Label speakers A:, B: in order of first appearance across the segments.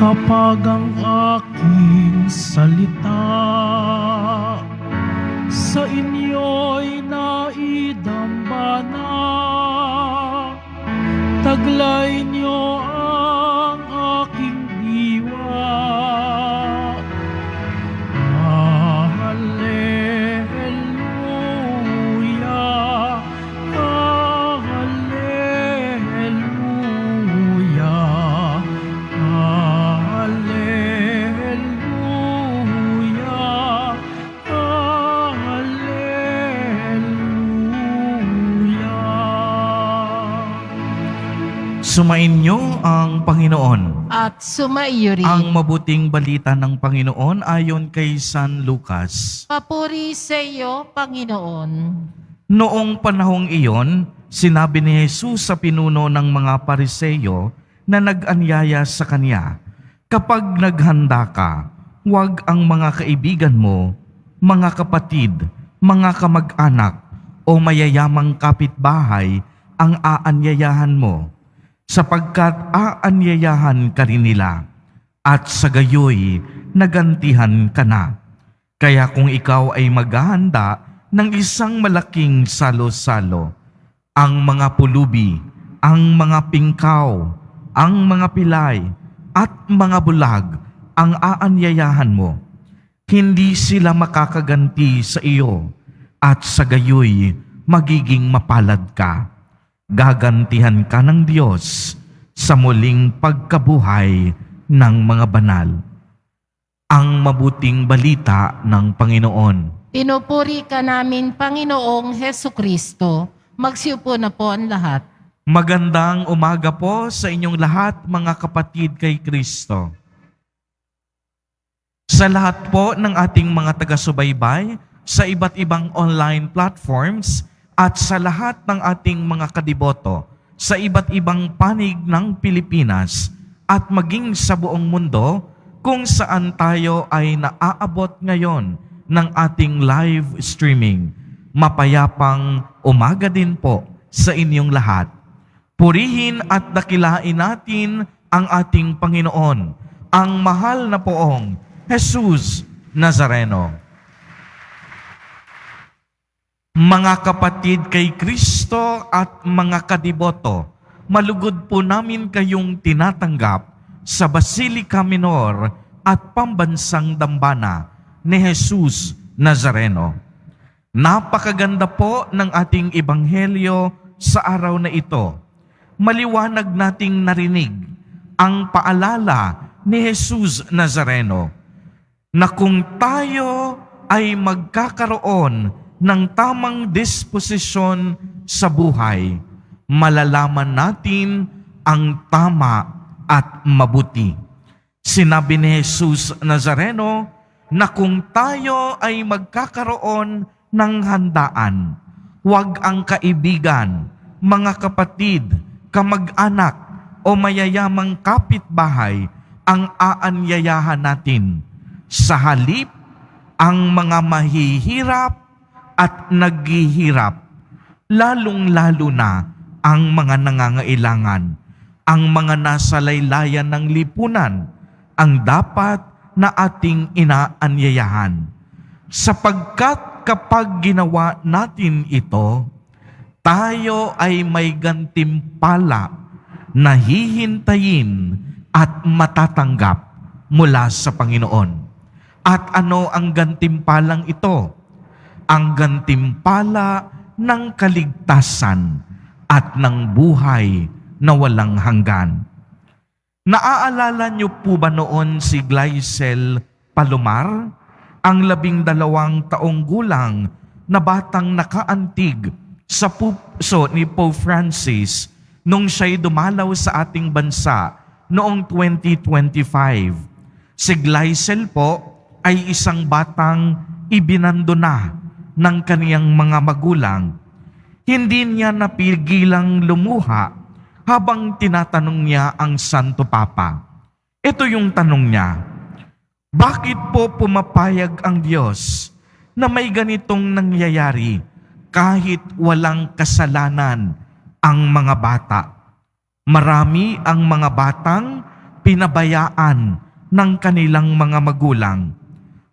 A: Kapag ang aking salita sa inyo'y naidambana, taglay niyo ang aking diwa. Hallelujah, hallelujah, hallelujah, hallelujah.
B: Sumainyo ang Panginoon.
C: At sumaiyo rin.
B: Ang mabuting balita ng Panginoon ayon kay San Lucas.
C: Papuri sa iyo, Panginoon.
B: Noong panahong iyon, sinabi ni Jesus sa pinuno ng mga Pariseyo na nag-anyaya sa kanya, "Kapag naghanda ka, huwag ang mga kaibigan mo, mga kapatid, mga kamag-anak o mayayamang kapitbahay ang aanyayahan mo, sapagkat aanyayahan ka rin nila, at sa gayoy nagantihan ka na. Kaya kung ikaw ay maghahanda ng isang malaking salo-salo, ang mga pulubi, ang mga pingkaw, ang mga pilay, at mga bulag ang aanyayahan mo, hindi sila makakaganti sa iyo, at sa gayoy magiging mapalad ka. Gagantihan ka ng Diyos sa muling pagkabuhay ng mga banal." Ang mabuting balita ng Panginoon.
C: Pinupuri ka namin, Panginoong Hesukristo. Magsiupo na po ang lahat.
B: Magandang umaga po sa inyong lahat, mga kapatid kay Kristo. Sa lahat po ng ating mga taga-subaybay sa iba't ibang online platforms at sa lahat ng ating mga kadiboto sa iba't ibang panig ng Pilipinas at maging sa buong mundo kung saan tayo ay naaabot ngayon ng ating live streaming. Mapayapang umaga din po sa inyong lahat. Purihin at dakilain natin ang ating Panginoon, ang mahal na poong Jesus Nazareno. Mga kapatid kay Kristo at mga kadiboto, malugod po namin kayong tinatanggap sa Basilica Minor at Pambansang Dambana ni Jesus Nazareno. Napakaganda po ng ating ebanghelyo sa araw na ito. Maliwanag nating narinig ang paalala ni Jesus Nazareno na kung tayo ay magkakaroon ng tamang disposisyon sa buhay, malalaman natin ang tama at mabuti. Sinabi ni Jesus Nazareno na kung tayo ay magkakaroon ng handaan, huwag ang kaibigan, mga kapatid, kamag-anak o mayayamang kapitbahay ang aanyayahan natin. Sa halip, ang mga mahihirap at naghihirap, lalong-lalo na ang mga nangangailangan, ang mga nasa laylayan ng lipunan, ang dapat na ating inaanyayahan. Sapagkat kapag ginawa natin ito, tayo ay may gantimpala na hihintayin at matatanggap mula sa Panginoon. At ano ang gantimpalang ito? Ang gantimpala ng kaligtasan at ng buhay na walang hanggan. Naaalala niyo po ba noon si Glycel Palomar, ang 12 taong gulang na batang nakaantig sa puso ni Pope Francis nung siya'y dumalaw sa ating bansa noong 2025. Si Glycel po ay isang batang ibinandona ng kaniyang mga magulang. Hindi niya napigilang lumuha habang tinatanong niya ang Santo Papa. Ito yung tanong niya, bakit po pumapayag ang Diyos na may ganitong nangyayari kahit walang kasalanan ang mga bata? Marami ang mga batang pinabayaan ng kanilang mga magulang.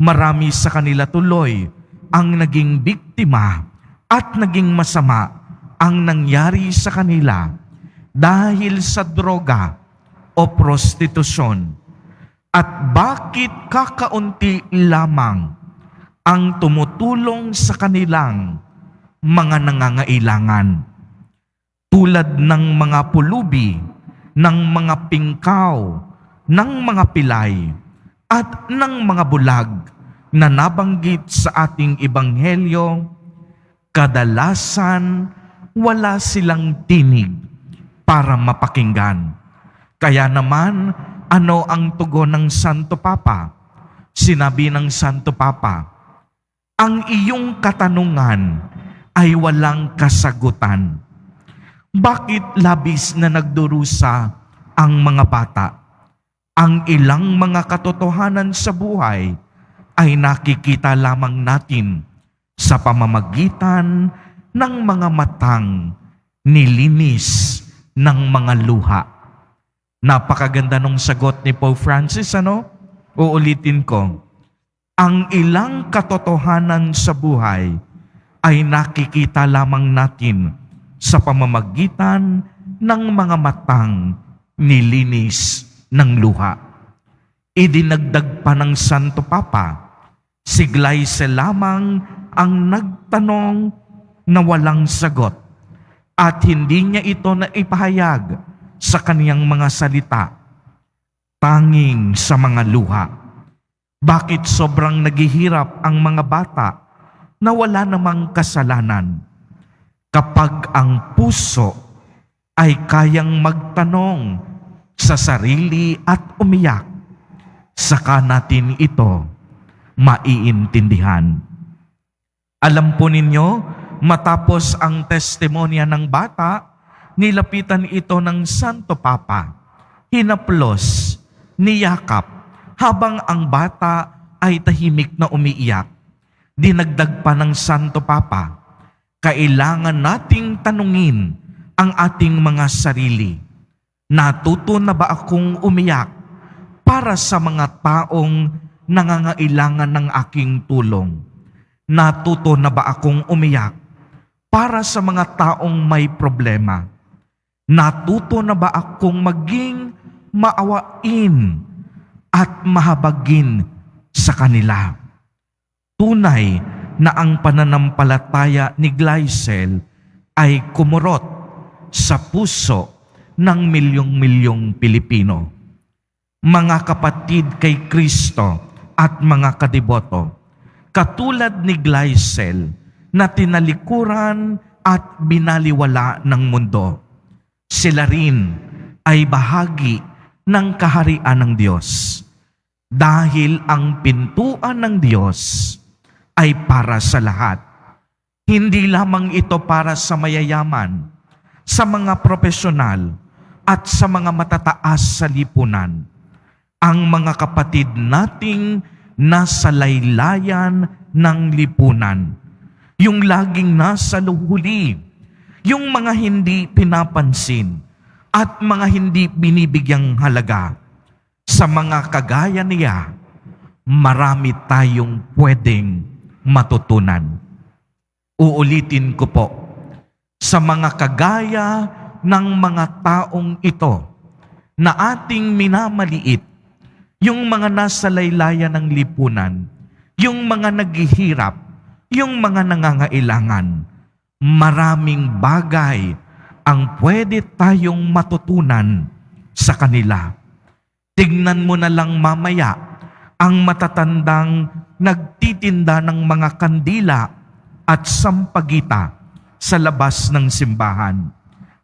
B: Marami sa kanila tuloy ang naging biktima at naging masama ang nangyari sa kanila dahil sa droga o prostitusyon. At bakit kakaunti lamang ang tumutulong sa kanilang mga nangangailangan, tulad ng mga pulubi, ng mga pingkaw, ng mga pilay, at ng mga bulag na nabanggit sa ating ebanghelyo, kadalasan wala silang tinig para mapakinggan. Kaya naman, ano ang tugon ng Santo Papa? Sinabi ng Santo Papa, ang iyong katanungan ay walang kasagutan. Bakit labis na nagdurusa ang mga bata? Ang ilang mga katotohanan sa buhay ay nakikita lamang natin sa pamamagitan ng mga matang nilinis ng mga luha. Napakaganda nung sagot ni Pope Francis, ano? Uulitin ko. Ang ilang katotohanan sa buhay ay nakikita lamang natin sa pamamagitan ng mga matang nilinis ng luha. Idinagdag pa ng Santo Papa, si Gleisel lamang ang nagtanong na walang sagot at hindi niya ito na ipahayag sa kaniyang mga salita, tanging sa mga luha. Bakit sobrang naghihirap ang mga bata na wala namang kasalanan? Kapag ang puso ay kayang magtanong sa sarili at umiyak, saka natin ito maiintindihan. Alam po ninyo, matapos ang testimonya ng bata, nilapitan ito ng Santo Papa, hinaplos, niyakap, habang ang bata ay tahimik na umiiyak. Dinagdag pa ng Santo Papa, kailangan nating tanungin ang ating mga sarili. Natuto na ba akong umiyak para sa mga taong nangangailangan ng aking tulong? Natuto na ba akong umiyak para sa mga taong may problema? Natuto na ba akong maging maawain at mahabagin sa kanila? Tunay na ang pananampalataya ni Gleisel ay kumurot sa puso ng milyong-milyong Pilipino. Mga kapatid kay Kristo at mga kadiboto, katulad ni Gleisel na tinalikuran at binaliwala ng mundo, sila rin ay bahagi ng kaharian ng Diyos. Dahil ang pintuan ng Diyos ay para sa lahat. Hindi lamang ito para sa mayayaman, sa mga profesional, at sa mga matataas sa lipunan. Ang mga kapatid nating nasa laylayan ng lipunan, yung laging nasa luhuli, yung mga hindi pinapansin, at mga hindi binibigyang halaga. Sa mga kagaya niya, marami tayong pwedeng matutunan. Uulitin ko po, sa mga kagaya ng mga taong ito na ating minamaliit, yung mga nasa laylayan ng lipunan, yung mga naghihirap, yung mga nangangailangan, maraming bagay ang pwede tayong matutunan sa kanila. Tignan mo na lang mamaya ang matatandang nagtitinda ng mga kandila at sampagita sa labas ng simbahan.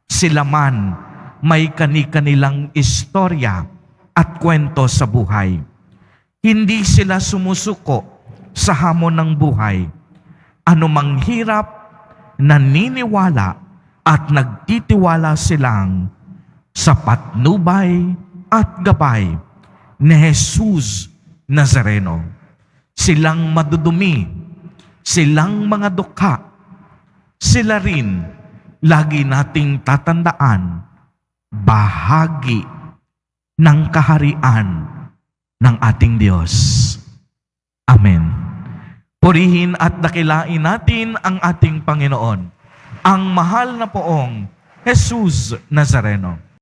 B: Sila man may kani-kanilang istorya at kwento sa buhay. Hindi sila sumusuko sa hamon ng buhay. Anumang hirap, naniniwala at nagtitiwala silang sa patnubay at gabay ni Jesus Nazareno. Silang madudumi, silang mga dukha, sila rin lagi nating tatandaan, bahagi ng kaharian ng ating Diyos. Amen. Purihin at dakilain natin ang ating Panginoon, ang mahal na poong Jesus Nazareno.